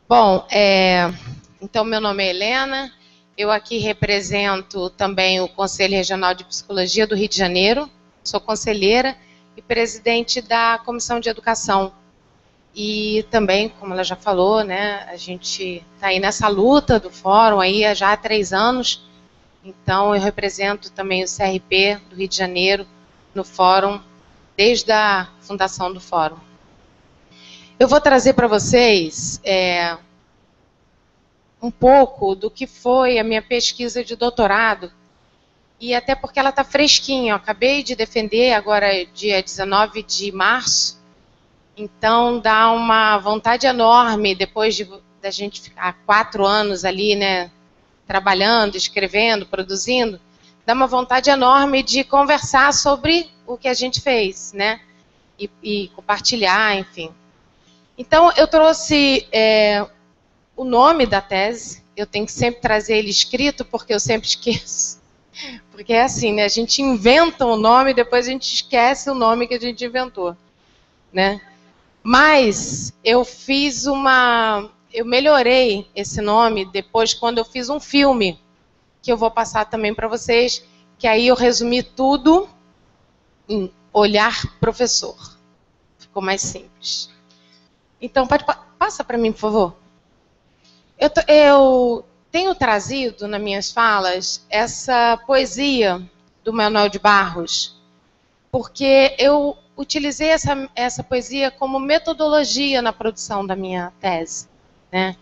Bom, então meu nome é Helena, eu aqui represento também o Conselho Regional de Psicologia do Rio de Janeiro, sou conselheira e presidente da Comissão de Educação. E também, como ela já falou, né, a gente está aí nessa luta do fórum aí já há 3 anos, então eu represento também o CRP do Rio de Janeiro no fórum, desde a fundação do fórum. Eu vou trazer para vocês um pouco do que foi a minha pesquisa de doutorado, e até porque ela está fresquinha, eu acabei de defender agora dia 19 de março, então dá uma vontade enorme, depois da gente ficar 4 anos ali, né, trabalhando, escrevendo, produzindo, dá uma vontade enorme de conversar sobre o que a gente fez, né, e compartilhar, enfim. Então, eu trouxe o nome da tese, eu tenho que sempre trazer ele escrito, porque eu sempre esqueço. Porque é assim, né? A gente inventa um nome e depois a gente esquece o nome que a gente inventou, né? Mas eu eu melhorei esse nome depois quando eu fiz um filme, que eu vou passar também para vocês, que aí eu resumi tudo em Olhar Professor. Ficou mais simples. Então, passa para mim, por favor. Eu tenho trazido nas minhas falas essa poesia do Manuel de Barros, porque eu utilizei essa poesia como metodologia na produção da minha tese, né?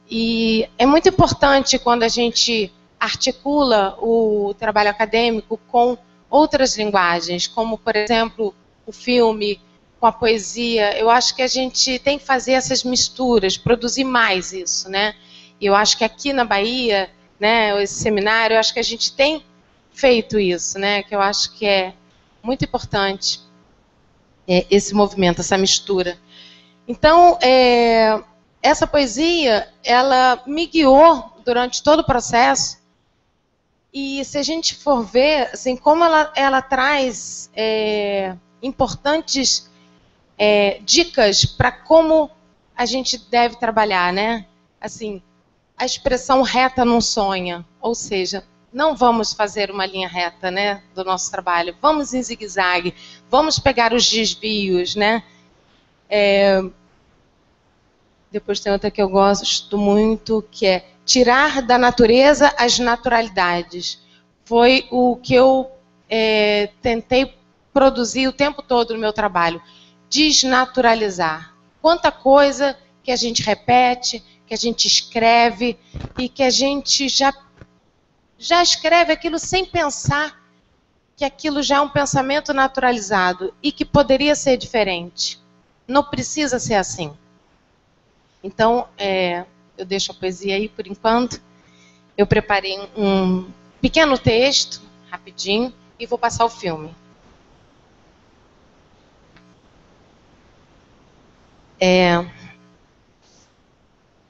E é muito importante quando a gente articula o trabalho acadêmico com outras linguagens, como, por exemplo, o filme, com a poesia. Eu acho que a gente tem que fazer essas misturas, produzir mais isso, né? E eu acho que aqui na Bahia, né, esse seminário, eu acho que a gente tem feito isso, né? Que eu acho que é muito importante esse movimento, essa mistura. Então, essa poesia, ela me guiou durante todo o processo. E se a gente for ver, assim, como ela traz importantes dicas para como a gente deve trabalhar, né? Assim, a expressão reta não sonha, ou seja, não vamos fazer uma linha reta, né, do nosso trabalho, vamos em zigue-zague, vamos pegar os desvios, né? Depois tem outra que eu gosto muito, que é tirar da natureza as naturalidades. Foi o que eu tentei produzir o tempo todo no meu trabalho. Desnaturalizar. Quanta coisa que a gente repete, que a gente escreve e que a gente já escreve aquilo sem pensar que aquilo já é um pensamento naturalizado e que poderia ser diferente. Não precisa ser assim. Então, eu deixo a poesia aí por enquanto. Eu preparei um pequeno texto, rapidinho, e vou passar o filme.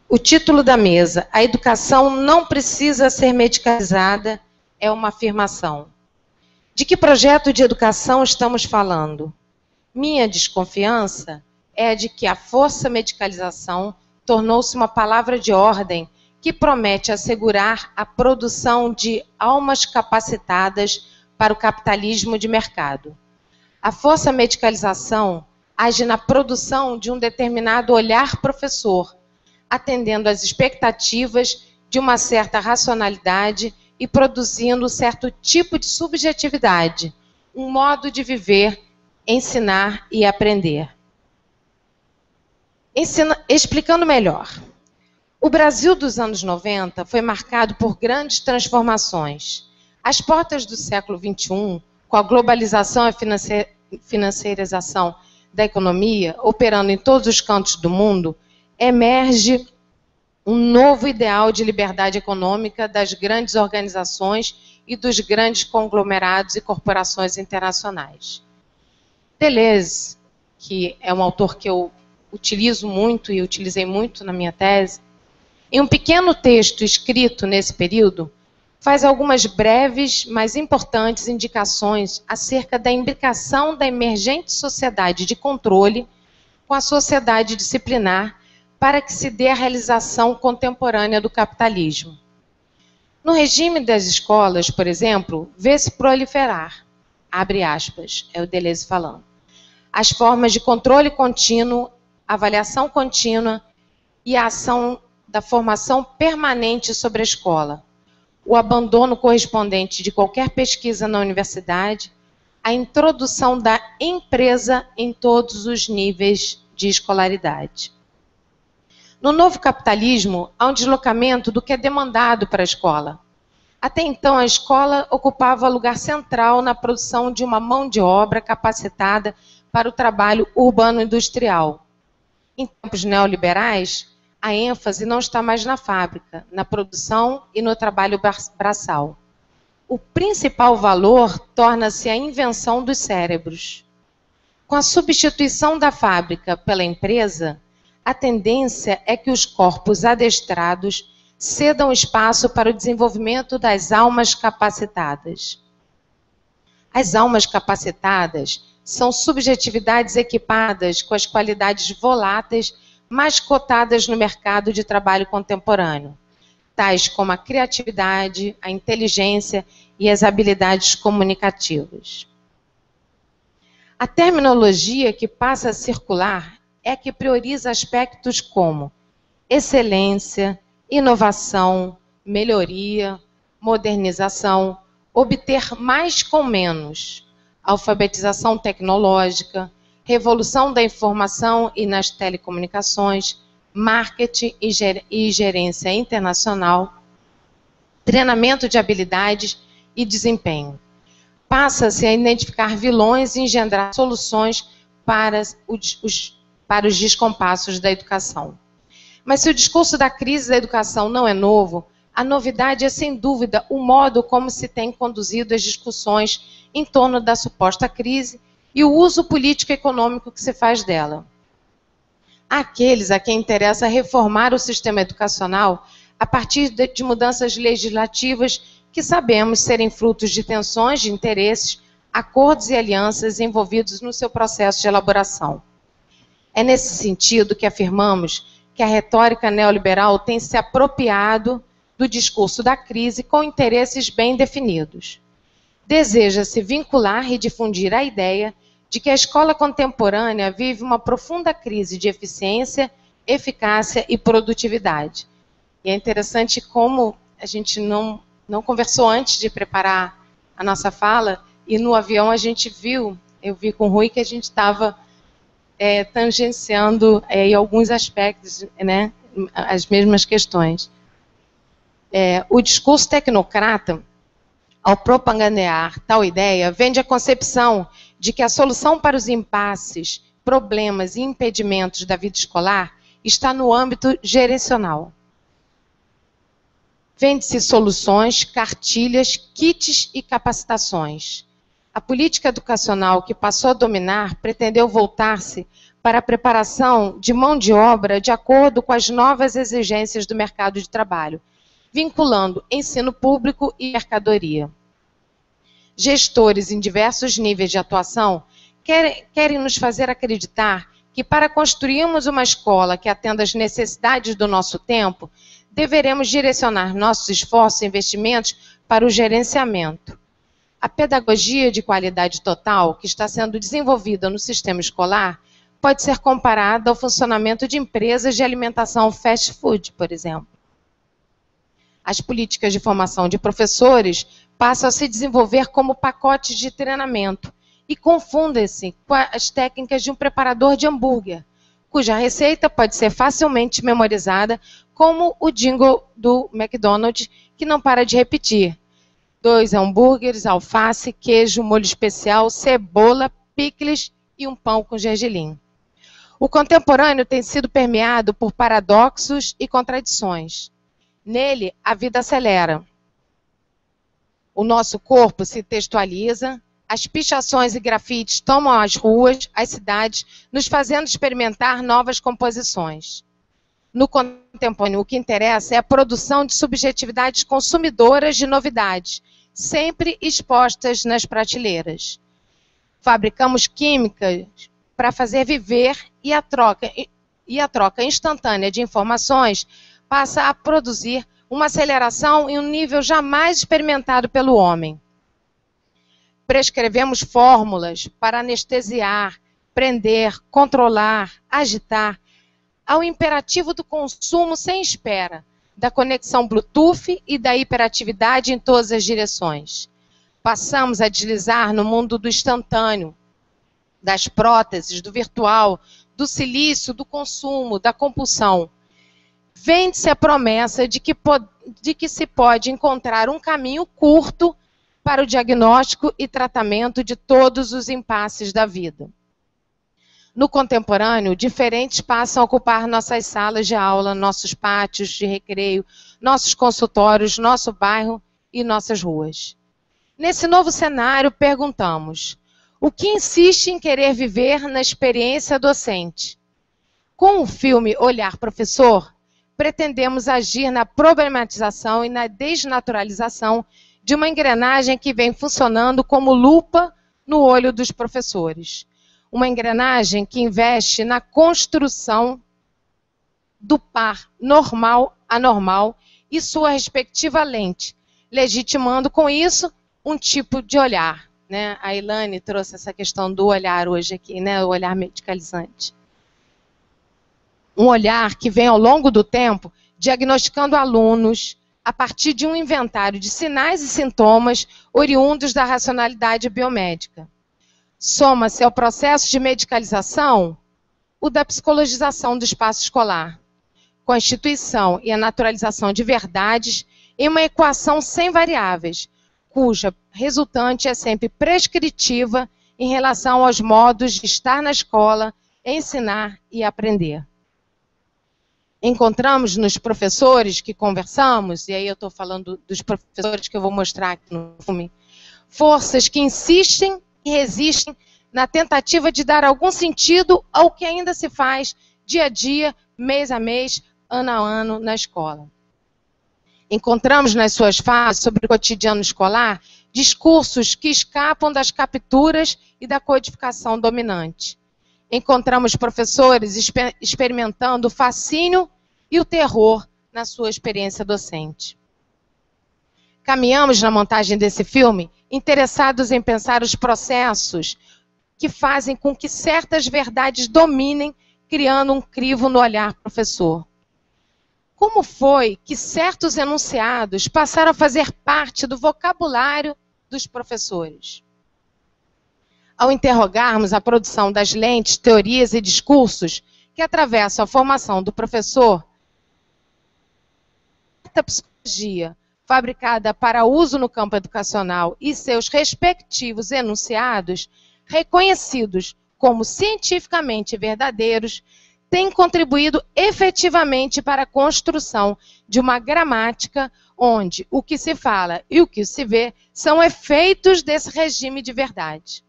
O título da mesa, a educação não precisa ser medicalizada, é uma afirmação. De que projeto de educação estamos falando? Minha desconfiança é de que a força medicalização tornou-se uma palavra de ordem que promete assegurar a produção de almas capacitadas para o capitalismo de mercado. A força medicalização age na produção de um determinado olhar professor, atendendo às expectativas de uma certa racionalidade e produzindo um certo tipo de subjetividade, um modo de viver, ensinar e aprender. Explicando melhor. O Brasil dos anos 90 foi marcado por grandes transformações. Às portas do século XXI, com a globalização e a financiarização da economia, operando em todos os cantos do mundo, emerge um novo ideal de liberdade econômica das grandes organizações e dos grandes conglomerados e corporações internacionais. Deleuze, que é um autor que eu utilizo muito e utilizei muito na minha tese, em um pequeno texto escrito nesse período, faz algumas breves, mas importantes indicações acerca da imbricação da emergente sociedade de controle com a sociedade disciplinar para que se dê a realização contemporânea do capitalismo. No regime das escolas, por exemplo, vê-se proliferar, abre aspas, é o Deleuze falando, as formas de controle contínuo, avaliação contínua e a ação da formação permanente sobre a escola, o abandono correspondente de qualquer pesquisa na universidade, a introdução da empresa em todos os níveis de escolaridade. No novo capitalismo, há um deslocamento do que é demandado para a escola. Até então, a escola ocupava lugar central na produção de uma mão de obra capacitada para o trabalho urbano-industrial. Em tempos neoliberais, a ênfase não está mais na fábrica, na produção e no trabalho braçal. O principal valor torna-se a invenção dos cérebros. Com a substituição da fábrica pela empresa, a tendência é que os corpos adestrados cedam espaço para o desenvolvimento das almas capacitadas. As almas capacitadas são subjetividades equipadas com as qualidades voláteis mais cotadas no mercado de trabalho contemporâneo, tais como a criatividade, a inteligência e as habilidades comunicativas. A terminologia que passa a circular é a que prioriza aspectos como excelência, inovação, melhoria, modernização, obter mais com menos, alfabetização tecnológica, revolução da informação e nas telecomunicações, marketing e gerência internacional, treinamento de habilidades e desempenho. Passa-se a identificar vilões e engendrar soluções para os descompassos da educação. Mas se o discurso da crise da educação não é novo, a novidade é, sem dúvida, o modo como se tem conduzido as discussões em torno da suposta crise e o uso político-econômico que se faz dela. Há aqueles a quem interessa reformar o sistema educacional a partir de mudanças legislativas que sabemos serem frutos de tensões de interesses, acordos e alianças envolvidos no seu processo de elaboração. É nesse sentido que afirmamos que a retórica neoliberal tem se apropriado do discurso da crise com interesses bem definidos. Deseja-se vincular e difundir a ideia de que a escola contemporânea vive uma profunda crise de eficiência, eficácia e produtividade. E é interessante como a gente não conversou antes de preparar a nossa fala, e no avião a gente viu, eu vi com o Rui que a gente estava tangenciando em alguns aspectos, né, as mesmas questões. O discurso tecnocrata, ao propagandear tal ideia, vende a concepção de que a solução para os impasses, problemas e impedimentos da vida escolar está no âmbito gerencial. Vende-se soluções, cartilhas, kits e capacitações. A política educacional que passou a dominar pretendeu voltar-se para a preparação de mão de obra de acordo com as novas exigências do mercado de trabalho, vinculando ensino público e mercadoria. Gestores em diversos níveis de atuação querem nos fazer acreditar que para construirmos uma escola que atenda às necessidades do nosso tempo, deveremos direcionar nossos esforços e investimentos para o gerenciamento. A pedagogia de qualidade total que está sendo desenvolvida no sistema escolar pode ser comparada ao funcionamento de empresas de alimentação fast food, por exemplo. As políticas de formação de professores passam a se desenvolver como pacotes de treinamento e confundem-se com as técnicas de um preparador de hambúrguer, cuja receita pode ser facilmente memorizada, como o jingle do McDonald's, que não para de repetir: 2 hambúrgueres, alface, queijo, molho especial, cebola, picles e um pão com gergelim. O contemporâneo tem sido permeado por paradoxos e contradições. Nele, a vida acelera. O nosso corpo se textualiza, as pichações e grafites tomam as ruas, as cidades, nos fazendo experimentar novas composições. No contemporâneo, o que interessa é a produção de subjetividades consumidoras de novidades, sempre expostas nas prateleiras. Fabricamos químicas para fazer viver e a troca e a troca instantânea de informações passa a produzir uma aceleração em um nível jamais experimentado pelo homem. Prescrevemos fórmulas para anestesiar, prender, controlar, agitar, ao imperativo do consumo sem espera, da conexão Bluetooth e da hiperatividade em todas as direções. Passamos a deslizar no mundo do instantâneo, das próteses, do virtual, do silício, do consumo, da compulsão. Vende-se a promessa de que se pode encontrar um caminho curto para o diagnóstico e tratamento de todos os impasses da vida. No contemporâneo, diferentes passam a ocupar nossas salas de aula, nossos pátios de recreio, nossos consultórios, nosso bairro e nossas ruas. Nesse novo cenário, perguntamos: o que insiste em querer viver na experiência docente? Com o filme Olhar Professor, pretendemos agir na problematização e na desnaturalização de uma engrenagem que vem funcionando como lupa no olho dos professores. Uma engrenagem que investe na construção do par normal-anormal e sua respectiva lente, legitimando com isso um tipo de olhar. Né? A Ilane trouxe essa questão do olhar hoje aqui, né? O olhar medicalizante. Um olhar que vem ao longo do tempo diagnosticando alunos a partir de um inventário de sinais e sintomas oriundos da racionalidade biomédica. Soma-se ao processo de medicalização o da psicologização do espaço escolar, com a instituição e a naturalização de verdades em uma equação sem variáveis, cuja resultante é sempre prescritiva em relação aos modos de estar na escola, ensinar e aprender. Encontramos nos professores que conversamos, e aí eu estou falando dos professores que eu vou mostrar aqui no filme, forças que insistem e resistem na tentativa de dar algum sentido ao que ainda se faz dia a dia, mês a mês, ano a ano na escola. Encontramos nas suas falas sobre o cotidiano escolar discursos que escapam das capturas e da codificação dominante. Encontramos professores experimentando o fascínio e o terror na sua experiência docente. Caminhamos na montagem desse filme interessados em pensar os processos que fazem com que certas verdades dominem, criando um crivo no olhar professor. Como foi que certos enunciados passaram a fazer parte do vocabulário dos professores? Ao interrogarmos a produção das lentes, teorias e discursos que atravessam a formação do professor, a psicologia fabricada para uso no campo educacional e seus respectivos enunciados, reconhecidos como cientificamente verdadeiros, têm contribuído efetivamente para a construção de uma gramática onde o que se fala e o que se vê são efeitos desse regime de verdade.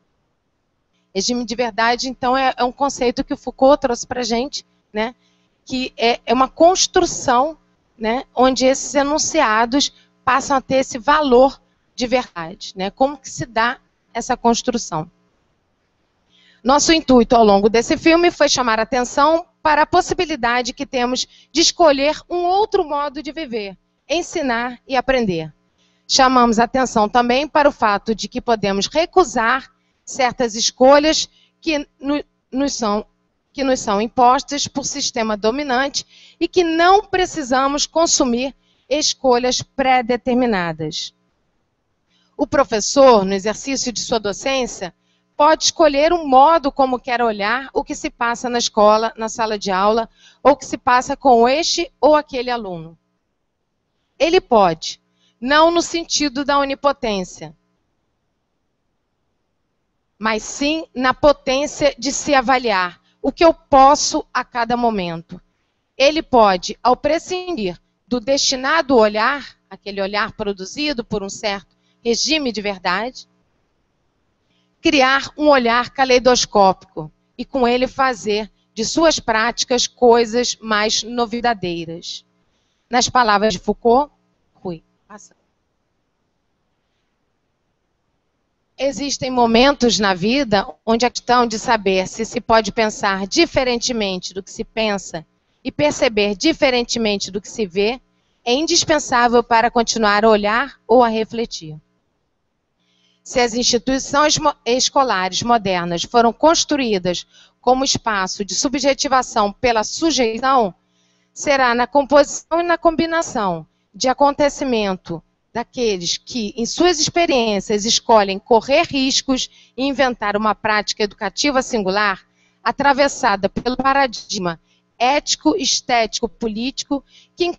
Regime de verdade, então, é um conceito que o Foucault trouxe para a gente, né, que é uma construção, né, onde esses enunciados passam a ter esse valor de verdade. Né? Como que se dá essa construção? Nosso intuito ao longo desse filme foi chamar a atenção para a possibilidade que temos de escolher um outro modo de viver, ensinar e aprender. Chamamos a atenção também para o fato de que podemos recusar certas escolhas que nos são impostas por sistema dominante e que não precisamos consumir escolhas pré-determinadas. O professor, no exercício de sua docência, pode escolher um modo como quer olhar o que se passa na escola, na sala de aula, ou o que se passa com este ou aquele aluno. Ele pode, não no sentido da onipotência, mas sim na potência de se avaliar o que eu posso a cada momento. Ele pode, ao prescindir do destinado olhar, aquele olhar produzido por um certo regime de verdade, criar um olhar caleidoscópico e com ele fazer de suas práticas coisas mais novidadeiras. Nas palavras de Foucault, Rui, passa. existem momentos na vida onde a questão de saber se pode pensar diferentemente do que se pensa e perceber diferentemente do que se vê é indispensável para continuar a olhar ou a refletir. Se as instituições escolares modernas foram construídas como espaço de subjetivação pela sujeição, será na composição e na combinação de acontecimento daqueles que, em suas experiências, escolhem correr riscos e inventar uma prática educativa singular, atravessada pelo paradigma ético, estético, político, que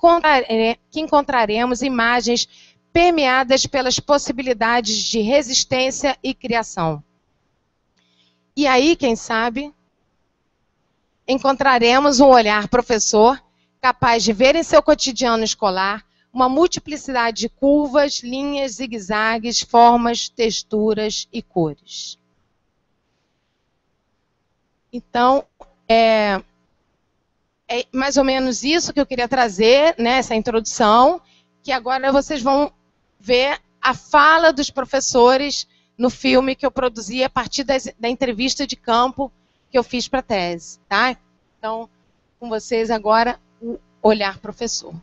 encontraremos imagens permeadas pelas possibilidades de resistência e criação. E aí, quem sabe, encontraremos um olhar professor capaz de ver em seu cotidiano escolar uma multiplicidade de curvas, linhas, zigue-zagues, formas, texturas e cores. Então, é mais ou menos isso que eu queria trazer, né, essa introdução, que agora vocês vão ver a fala dos professores no filme que eu produzi a partir da entrevista de campo que eu fiz para a tese. Tá? Então, com vocês agora, o olhar professor.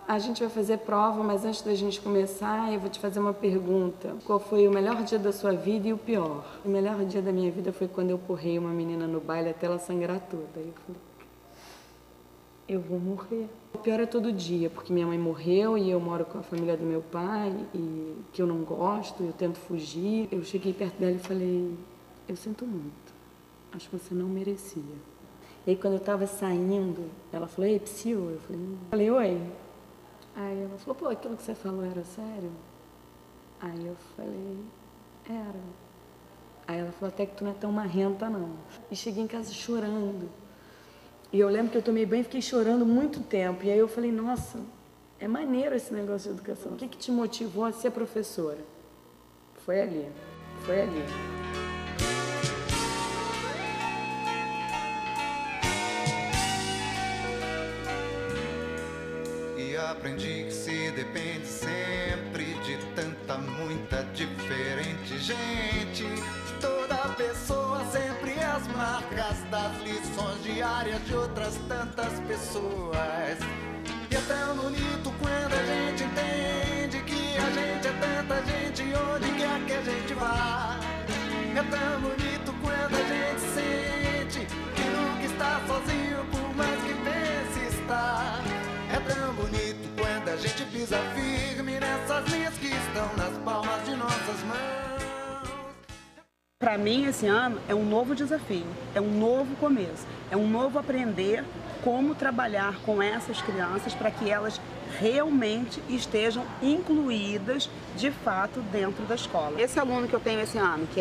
A gente vai fazer prova, mas antes da gente começar, eu vou te fazer uma pergunta. Qual foi o melhor dia da sua vida e o pior? O melhor dia da minha vida foi quando eu porrei uma menina no baile até ela sangrar toda. Aí eu falei, eu vou morrer. O pior é todo dia, porque minha mãe morreu e eu moro com a família do meu pai, e que eu não gosto, eu tento fugir. Eu cheguei perto dela e falei, eu sinto muito, acho que você não merecia. E aí quando eu estava saindo, ela falou, ei, Psyu? Eu falei, oi. Aí ela falou, pô, aquilo que você falou era sério? Aí eu falei, era. Aí ela falou, até que tu não é tão marrenta, não. E cheguei em casa chorando. E eu lembro que eu tomei banho e fiquei chorando muito tempo. E aí eu falei, nossa, é maneiro esse negócio de educação. O que te motivou a ser professora? Foi ali, foi ali. Aprendi que se depende sempre de tanta, muita, diferente gente. Toda pessoa sempre as marcas das lições diárias de outras tantas pessoas. E é tão bonito quando a gente entende que a gente é tanta gente onde quer que a gente vá. É tão bonito quando a gente sente que nunca está sozinho, por mais que pense estar. É tão bonito quando a gente pisa firme nessas linhas que estão nas palmas de nossas mãos. Para mim, esse ano é um novo desafio, é um novo começo, é um novo aprender como trabalhar com essas crianças para que elas realmente estejam incluídas, de fato, dentro da escola. Esse aluno que eu tenho esse ano, que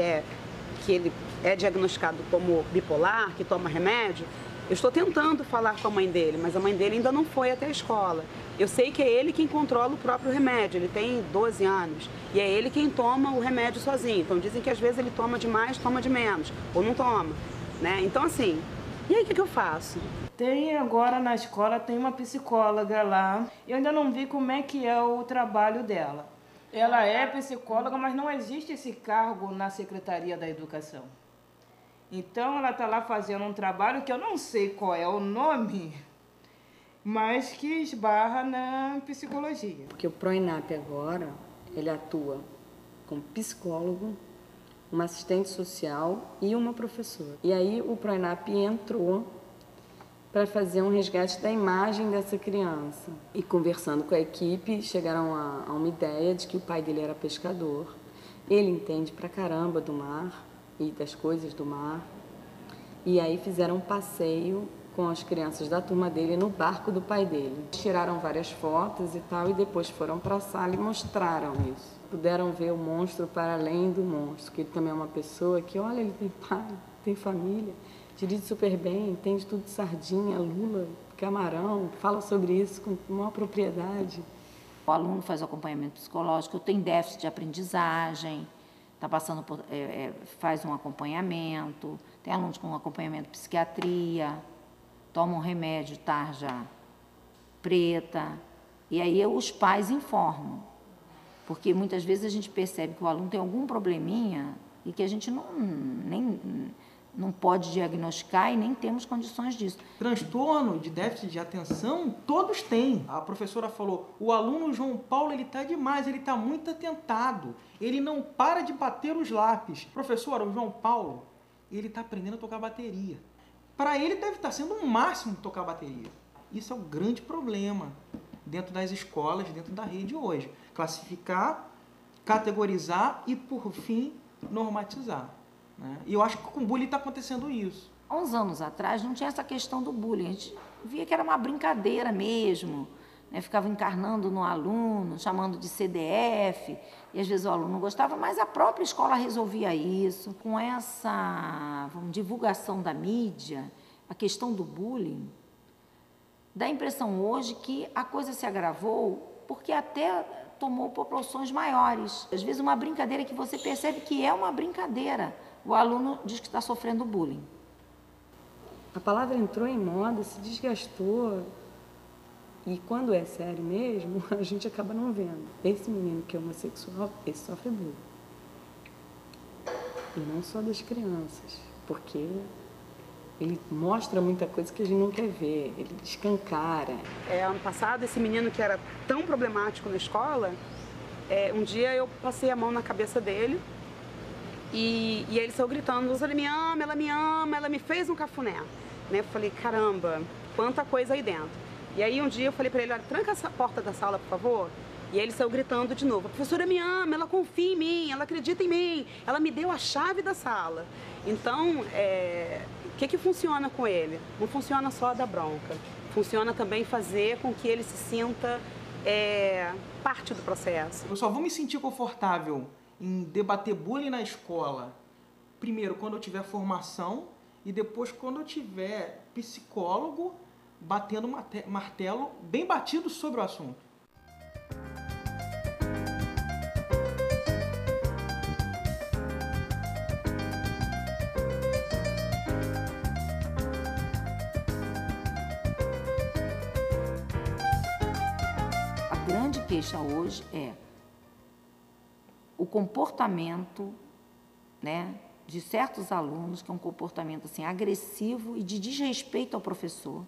ele é diagnosticado como bipolar, que toma remédio, eu estou tentando falar com a mãe dele, mas a mãe dele ainda não foi até a escola. Eu sei que é ele quem controla o próprio remédio, ele tem 12 anos, e é ele quem toma o remédio sozinho. Então dizem que às vezes ele toma de mais, toma de menos, ou não toma, né? Então assim, e aí o que eu faço? Tem agora na escola, tem uma psicóloga lá, eu ainda não vi como é que é o trabalho dela. Ela é psicóloga, mas não existe esse cargo na Secretaria da Educação. Então, ela está lá fazendo um trabalho que eu não sei qual é o nome, mas que esbarra na psicologia. Porque o PROENAP agora, ele atua como psicólogo, uma assistente social e uma professora. E aí o PROENAP entrou para fazer um resgate da imagem dessa criança. E conversando com a equipe, chegaram a uma ideia de que o pai dele era pescador. Ele entende pra caramba do mar e das coisas do mar. E aí fizeram um passeio com as crianças da turma dele no barco do pai dele. Tiraram várias fotos e tal, e depois foram para a sala e mostraram isso. Puderam ver o monstro para além do monstro, que ele também é uma pessoa que, olha, ele tem pai, tem família, dirige super bem, entende tudo de sardinha, lula, Camarão fala sobre isso com maior propriedade. O aluno faz o acompanhamento psicológico, tem déficit de aprendizagem, tá passando por, faz um acompanhamento, tem alunos com acompanhamento de psiquiatria, toma um remédio tarja preta, e aí os pais informam, porque muitas vezes a gente percebe que o aluno tem algum probleminha e que a gente não pode diagnosticar e nem temos condições disso. Transtorno de déficit de atenção, todos têm. A professora falou, o aluno João Paulo, ele está demais, ele está muito atentado, ele não para de bater os lápis. Professora, o João Paulo, ele está aprendendo a tocar bateria. Para ele deve estar sendo um máximo tocar bateria. Isso é um grande problema dentro das escolas, dentro da rede hoje. Classificar, categorizar e, por fim, normatizar. E eu acho que com o bullying está acontecendo isso. Há uns anos atrás não tinha essa questão do bullying, a gente via que era uma brincadeira mesmo, né? Ficava encarnando no aluno, chamando de CDF, e às vezes o aluno não gostava, mas a própria escola resolvia isso. Com essa divulgação da mídia, a questão do bullying, dá a impressão hoje que a coisa se agravou porque até tomou proporções maiores. Às vezes uma brincadeira que você percebe que é uma brincadeira, o aluno diz que está sofrendo bullying. A palavra entrou em moda, se desgastou, e quando é sério mesmo, a gente acaba não vendo. Esse menino que é homossexual, esse sofre bullying. E não só das crianças, porque ele mostra muita coisa que a gente não quer ver, ele escancara. Ano passado, esse menino que era tão problemático na escola, um dia eu passei a mão na cabeça dele e ele saiu gritando, ela me ama, ela me fez um cafuné. Eu falei, caramba, quanta coisa aí dentro. E aí um dia eu falei para ele, olha, tranca essa porta da sala, por favor. E aí ele saiu gritando de novo, a professora me ama, ela confia em mim, ela acredita em mim, ela me deu a chave da sala. Então, o que funciona com ele? Não funciona só dar bronca, funciona também fazer com que ele se sinta parte do processo. Eu só vou me sentir confortável em debater bullying na escola, primeiro quando eu tiver formação e depois quando eu tiver psicólogo batendo martelo bem batido sobre o assunto. A grande queixa hoje é o comportamento, né, de certos alunos, que é um comportamento assim, agressivo e de desrespeito ao professor.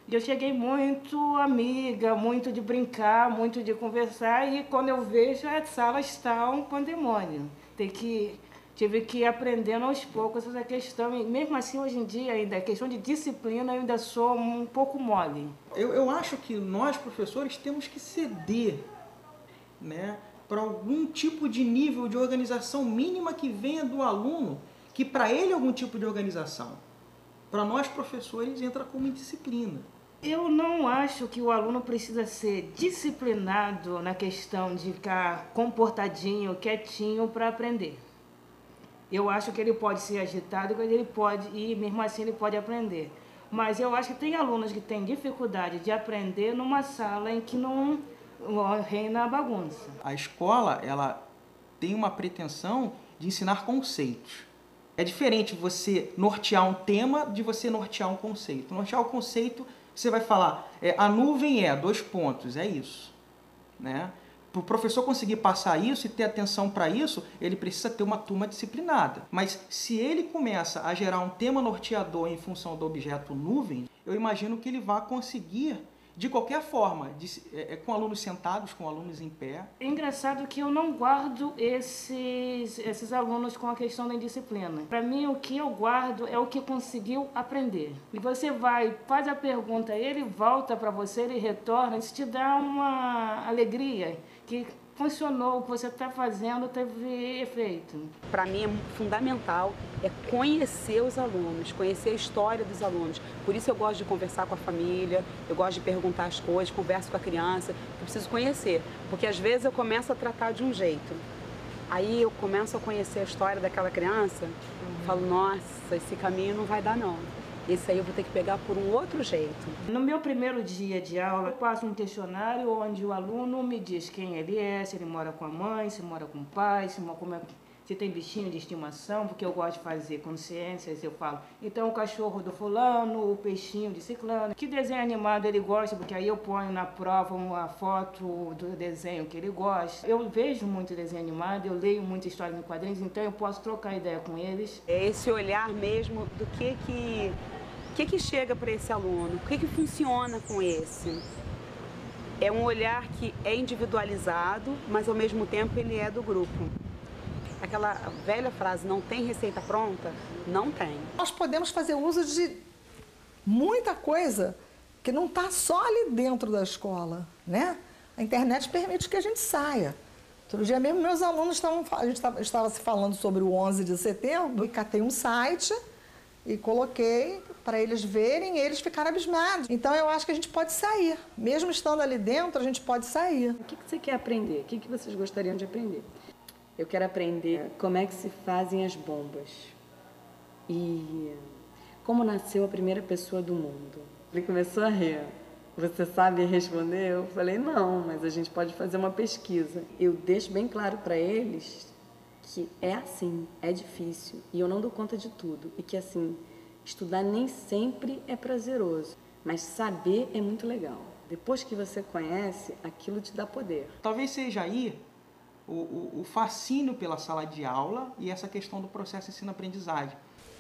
Eu cheguei muito amiga, muito de brincar, muito de conversar, e quando eu vejo, a sala está um pandemônio. Tive que ir aprendendo aos poucos essa questão, e mesmo assim, hoje em dia, ainda a questão de disciplina, eu ainda sou um pouco mole. Eu acho que nós, professores, temos que ceder, né, para algum tipo de nível de organização mínima que venha do aluno, que para ele é algum tipo de organização. Para nós, professores, entra como indisciplina. Eu não acho que o aluno precisa ser disciplinado na questão de ficar comportadinho, quietinho para aprender. Eu acho que ele pode ser agitado, e mesmo assim ele pode aprender. Mas eu acho que tem alunos que têm dificuldade de aprender numa sala em que não reina a bagunça. A escola, ela tem uma pretensão de ensinar conceitos. É diferente você nortear um tema de você nortear um conceito. Nortear o conceito, você vai falar, a nuvem é, 2 pontos, é isso. Né? Para o professor conseguir passar isso e ter atenção para isso, ele precisa ter uma turma disciplinada. Mas se ele começa a gerar um tema norteador em função do objeto nuvem, eu imagino que ele vai conseguir, de qualquer forma, com alunos sentados, com alunos em pé. É engraçado que eu não guardo esses alunos com a questão da indisciplina. Para mim, o que eu guardo é o que conseguiu aprender. E você faz a pergunta, ele volta para você, ele retorna, isso te dá uma alegria, que funcionou, o que você está fazendo teve efeito. Para mim é fundamental conhecer os alunos, conhecer a história dos alunos. Por isso eu gosto de conversar com a família, eu gosto de perguntar as coisas, converso com a criança, eu preciso conhecer. Porque às vezes eu começo a tratar de um jeito, aí eu começo a conhecer a história daquela criança, falo, nossa, esse caminho não vai dar não. Esse aí eu vou ter que pegar por um outro jeito. No meu primeiro dia de aula, eu passo um questionário onde o aluno me diz quem ele é, se ele mora com a mãe, se mora com o pai, se tem bichinho de estimação, porque eu gosto de fazer consciências, eu falo, então o cachorro do fulano, o peixinho de ciclano, que desenho animado ele gosta, porque aí eu ponho na prova uma foto do desenho que ele gosta. Eu vejo muito desenho animado, eu leio muita história em quadrinhos, então eu posso trocar ideia com eles. É esse olhar mesmo do que chega para esse aluno, o que funciona com esse. É um olhar que é individualizado, mas ao mesmo tempo ele é do grupo. Aquela velha frase, não tem receita pronta? Não tem. Nós podemos fazer uso de muita coisa que não está só ali dentro da escola, né? A internet permite que a gente saia. Outro dia mesmo, meus alunos a gente estava se falando sobre o 11 de setembro, e catei um site e coloquei para eles verem e eles ficaram abismados. Então eu acho que a gente pode sair. Mesmo estando ali dentro, a gente pode sair. O que você quer aprender? O que vocês gostariam de aprender? Eu quero aprender como é que se fazem as bombas e como nasceu a primeira pessoa do mundo. Ele começou a rir. Você sabe responder? Eu falei, não, mas a gente pode fazer uma pesquisa. Eu deixo bem claro para eles que é assim, é difícil e eu não dou conta de tudo. E que assim, estudar nem sempre é prazeroso, mas saber é muito legal. Depois que você conhece, aquilo te dá poder. Talvez seja aí o fascínio pela sala de aula e essa questão do processo ensino-aprendizagem.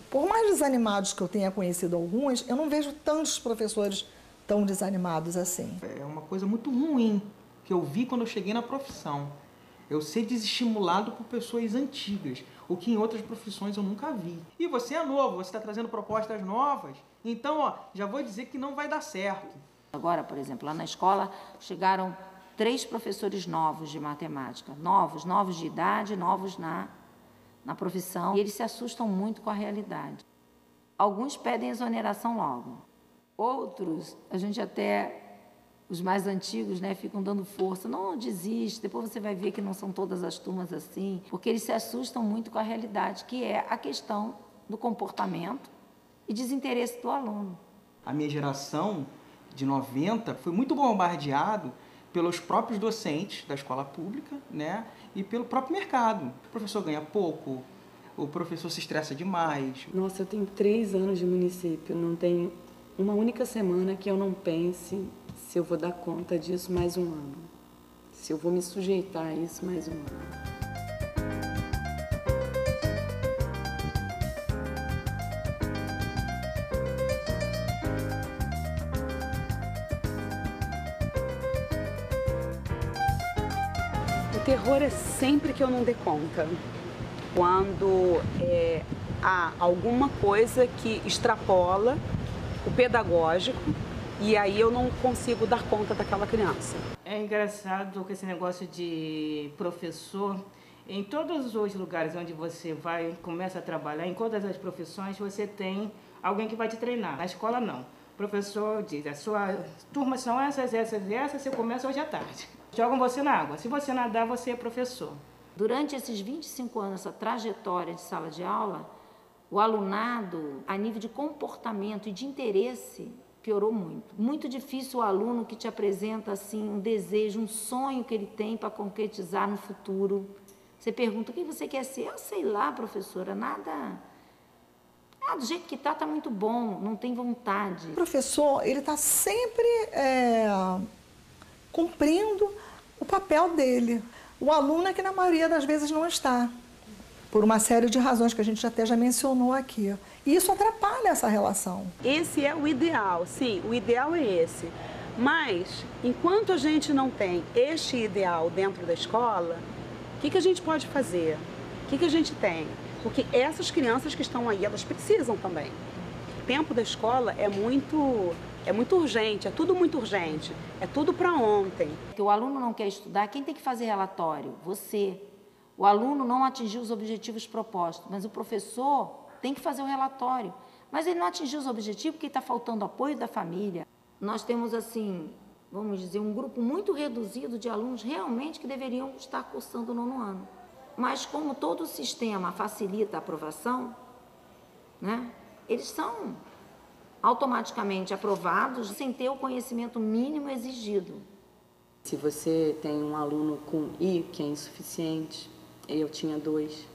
Por mais desanimados que eu tenha conhecido alguns, eu não vejo tantos professores tão desanimados assim. É uma coisa muito ruim que eu vi quando eu cheguei na profissão. Eu ser desestimulado por pessoas antigas, o que em outras profissões eu nunca vi. E você é novo, você está trazendo propostas novas, então já vou dizer que não vai dar certo. Agora, por exemplo, lá na escola chegaram 3 professores novos de matemática, novos de idade, novos na profissão, e eles se assustam muito com a realidade. Alguns pedem exoneração logo, outros, a gente até, os mais antigos, né, ficam dando força, não desiste, depois você vai ver que não são todas as turmas assim, porque eles se assustam muito com a realidade, que é a questão do comportamento e desinteresse do aluno. A minha geração de 90 foi muito bombardeado pelos próprios docentes da escola pública, né, e pelo próprio mercado. O professor ganha pouco, o professor se estressa demais. Nossa, eu tenho 3 anos de município, não tem uma única semana que eu não pense se eu vou dar conta disso mais um ano, se eu vou me sujeitar a isso mais um ano. O terror é sempre que eu não dê conta. Quando há alguma coisa que extrapola o pedagógico e aí eu não consigo dar conta daquela criança. É engraçado que esse negócio de professor, em todos os lugares onde você vai, começa a trabalhar, em todas as profissões, você tem alguém que vai te treinar. Na escola, não. O professor diz, a sua turma são essas, você começa hoje à tarde. Jogam você na água. Se você nadar, você é professor. Durante esses 25 anos, essa trajetória de sala de aula, o alunado, a nível de comportamento e de interesse, piorou muito. Muito difícil o aluno que te apresenta assim um desejo, um sonho que ele tem para concretizar no futuro. Você pergunta, o que você quer ser? Eu sei lá, professora, nada. Do jeito que tá muito bom, não tem vontade. O professor, ele está sempre cumprindo o papel dele. O aluno é que na maioria das vezes não está, por uma série de razões que a gente até já mencionou aqui. E isso atrapalha essa relação. Esse é o ideal, sim, o ideal é esse. Mas, enquanto a gente não tem este ideal dentro da escola, o que a gente pode fazer? O que a gente tem? Porque essas crianças que estão aí, elas precisam também. O tempo da escola é muito urgente, é tudo muito urgente, é tudo para ontem. Porque o aluno não quer estudar, quem tem que fazer relatório? Você. O aluno não atingiu os objetivos propostos, mas o professor tem que fazer o relatório. Mas ele não atingiu os objetivos porque está faltando apoio da família. Nós temos, assim, vamos dizer, um grupo muito reduzido de alunos realmente que deveriam estar cursando o 9º ano. Mas como todo o sistema facilita a aprovação, né, eles são automaticamente aprovados sem ter o conhecimento mínimo exigido. Se você tem um aluno com I, que é insuficiente, eu tinha 2,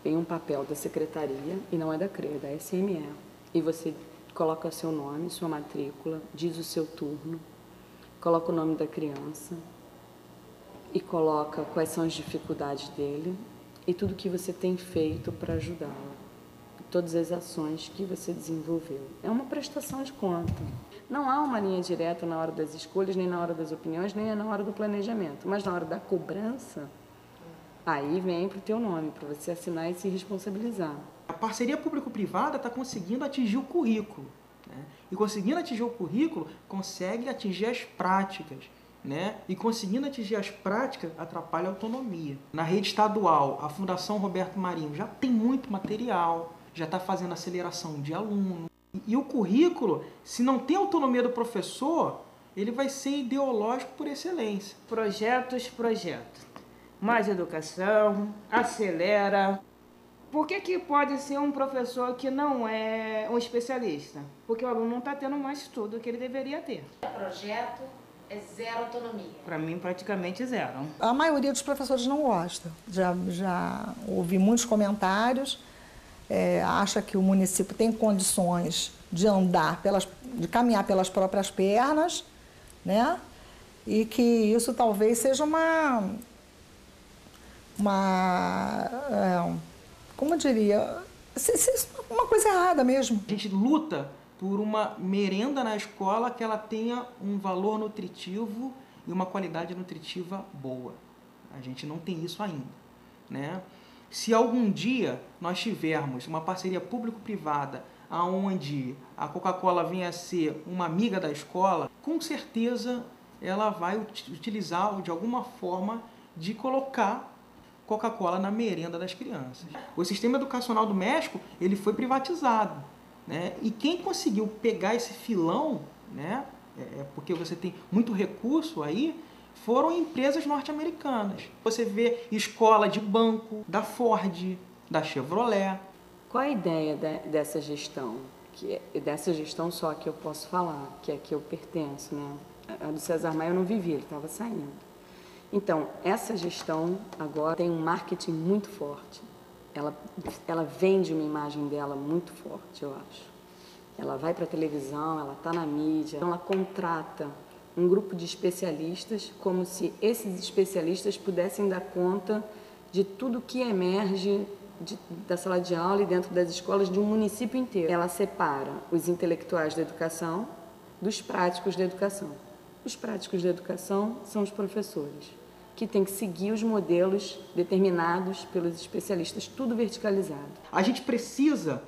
vem um papel da secretaria, e não é da CRE, é da SME, e você coloca seu nome, sua matrícula, diz o seu turno, coloca o nome da criança e coloca quais são as dificuldades dele e tudo que você tem feito para ajudá-lo, todas as ações que você desenvolveu. É uma prestação de conta. Não há uma linha direta na hora das escolhas, nem na hora das opiniões, nem na hora do planejamento, mas na hora da cobrança, aí vem para o teu nome, para você assinar e se responsabilizar. A parceria público-privada está conseguindo atingir o currículo, né? E conseguindo atingir o currículo, consegue atingir as práticas, né? E conseguindo atingir as práticas, atrapalha a autonomia. Na rede estadual, a Fundação Roberto Marinho já tem muito material, já está fazendo aceleração de aluno. E o currículo, se não tem autonomia do professor, ele vai ser ideológico por excelência. Projetos. Mais educação, acelera. Por que pode ser um professor que não é um especialista? Porque o aluno não está tendo mais estudo que ele deveria ter. Projeto é zero autonomia. Para mim, praticamente zero. A maioria dos professores não gosta. Já ouvi muitos comentários, acha que o município tem condições de de caminhar pelas próprias pernas, né? E que isso talvez seja como eu diria, uma coisa errada mesmo. A gente luta por uma merenda na escola que ela tenha um valor nutritivo e uma qualidade nutritiva boa. A gente não tem isso ainda, né? Se algum dia nós tivermos uma parceria público-privada onde a Coca-Cola venha a ser uma amiga da escola, com certeza ela vai utilizar de alguma forma de colocar Coca-Cola na merenda das crianças. O sistema educacional do México, ele foi privatizado, né? E quem conseguiu pegar esse filão, né? Porque você tem muito recurso aí, foram empresas norte-americanas. Você vê escola de banco, da Ford, da Chevrolet. Qual a ideia dessa gestão? Dessa gestão só que eu posso falar, que é que eu pertenço, né? A do César Maia eu não vivi, ele estava saindo. Então, essa gestão agora tem um marketing muito forte. Ela vende uma imagem dela muito forte, eu acho. Ela vai para a televisão, ela está na mídia, ela contrata um grupo de especialistas, como se esses especialistas pudessem dar conta de tudo que emerge da sala de aula e dentro das escolas de um município inteiro. Ela separa os intelectuais da educação dos práticos da educação. Os práticos da educação são os professores, que têm que seguir os modelos determinados pelos especialistas, tudo verticalizado. A gente precisa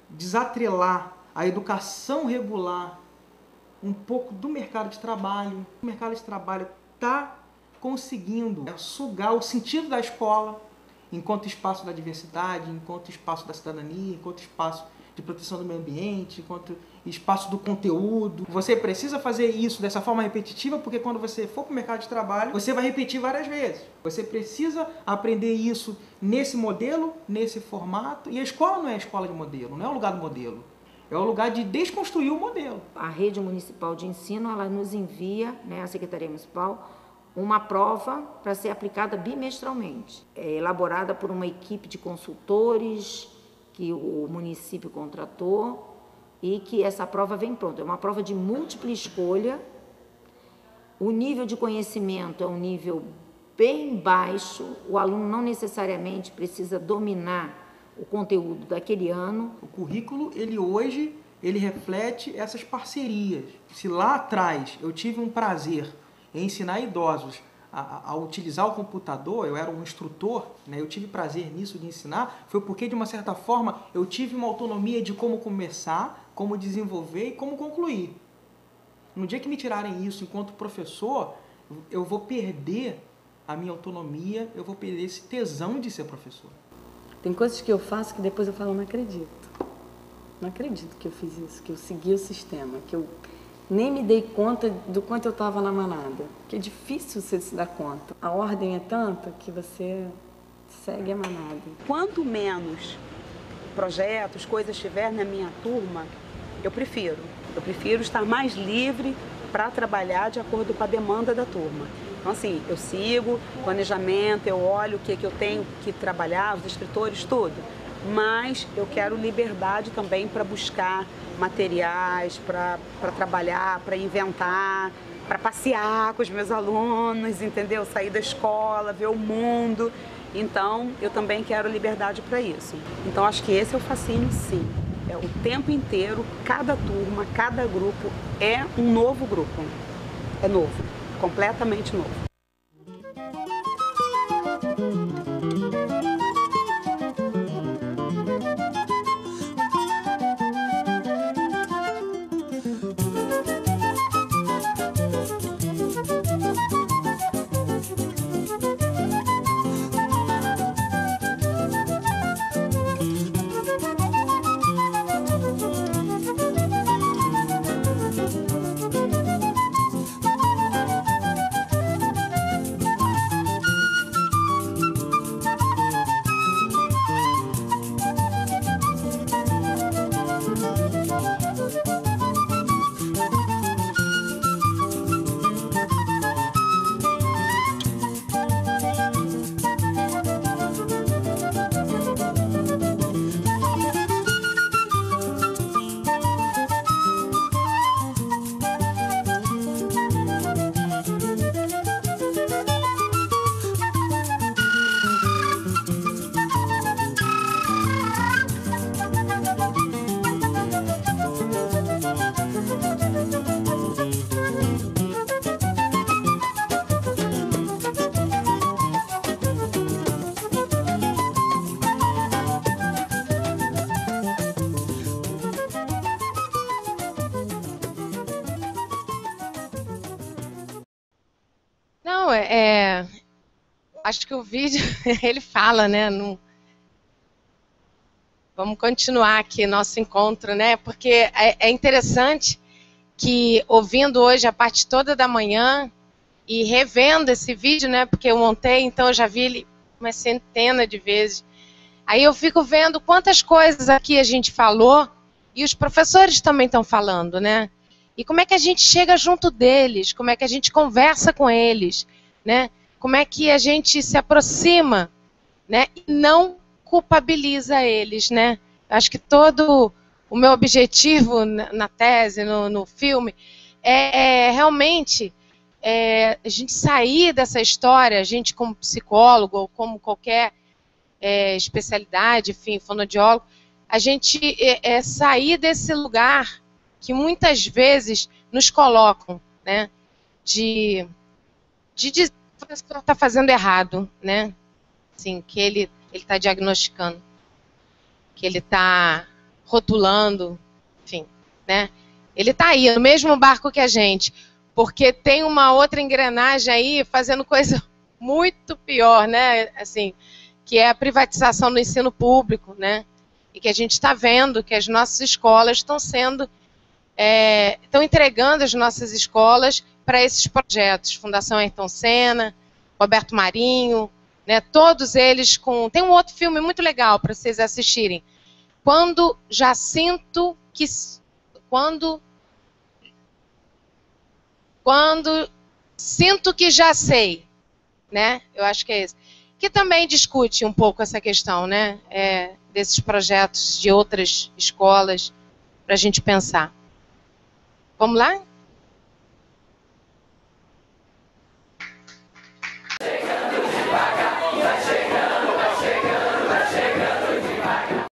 desatrelar a educação regular um pouco do mercado de trabalho. O mercado de trabalho está conseguindo sugar o sentido da escola enquanto espaço da diversidade, enquanto espaço da cidadania, enquanto espaço de proteção do meio ambiente, enquanto espaço do conteúdo. Você precisa fazer isso dessa forma repetitiva, porque quando você for para o mercado de trabalho, você vai repetir várias vezes. Você precisa aprender isso nesse modelo, nesse formato, e a escola não é a escola de modelo, não é o lugar do modelo. É o lugar de desconstruir o modelo. A rede municipal de ensino, ela nos envia, né, a Secretaria Municipal, uma prova para ser aplicada bimestralmente. É elaborada por uma equipe de consultores que o município contratou e que essa prova vem pronta. É uma prova de múltipla escolha. O nível de conhecimento é um nível bem baixo. O aluno não necessariamente precisa dominar o conteúdo daquele ano. O currículo, hoje, ele reflete essas parcerias. Se lá atrás eu tive um prazer em ensinar idosos a utilizar o computador, eu era um instrutor, né? Eu tive prazer nisso de ensinar, foi porque, de uma certa forma, eu tive uma autonomia de como começar, como desenvolver e como concluir. No dia que me tirarem isso enquanto professor, eu vou perder a minha autonomia, eu vou perder esse tesão de ser professor. Tem coisas que eu faço que depois eu falo, não acredito. Não acredito que eu fiz isso, que eu segui o sistema, que eu nem me dei conta do quanto eu estava na manada. Que é difícil você se dar conta. A ordem é tanta que você segue a manada. Quanto menos projetos, coisas tiver na minha turma, Eu prefiro estar mais livre para trabalhar de acordo com a demanda da turma. Então, assim, eu sigo planejamento, eu olho o que eu tenho que trabalhar, os escritores, tudo. Mas eu quero liberdade também para buscar materiais, para trabalhar, para inventar, para passear com os meus alunos, entendeu? Sair da escola, ver o mundo. Então, eu também quero liberdade para isso. Então, acho que esse é o fascínio, sim. É o tempo inteiro, cada turma, cada grupo é um novo grupo. É novo, completamente novo. Não, acho que o vídeo, ele fala, né? Vamos continuar aqui nosso encontro, né? Porque é interessante que, ouvindo hoje a parte toda da manhã e revendo esse vídeo, né? Porque eu montei, então eu já vi ele uma centena de vezes. Aí eu fico vendo quantas coisas aqui a gente falou e os professores também estão falando, né? E como é que a gente chega junto deles, como é que a gente conversa com eles, né? Como é que a gente se aproxima, né? E não culpabiliza eles, né? Acho que todo o meu objetivo na tese, no filme, é realmente a gente sair dessa história, a gente como psicólogo ou como qualquer especialidade, enfim, fonoaudiólogo, a gente sair desse lugar que muitas vezes nos colocam, né, de dizer que o professor está fazendo errado, né, assim, que ele está diagnosticando, que ele está rotulando, enfim, né, ele está aí, no mesmo barco que a gente, porque tem uma outra engrenagem aí fazendo coisa muito pior, né, assim, que é a privatização do ensino público, né, e que a gente está vendo que as nossas escolas estão entregando as nossas escolas para esses projetos. Fundação Ayrton Senna, Roberto Marinho, né, todos eles com... Tem um outro filme muito legal para vocês assistirem. Quando sinto que já sei, né? Eu acho que é esse. Que também discute um pouco essa questão, né? Desses projetos de outras escolas para a gente pensar. Vamos lá?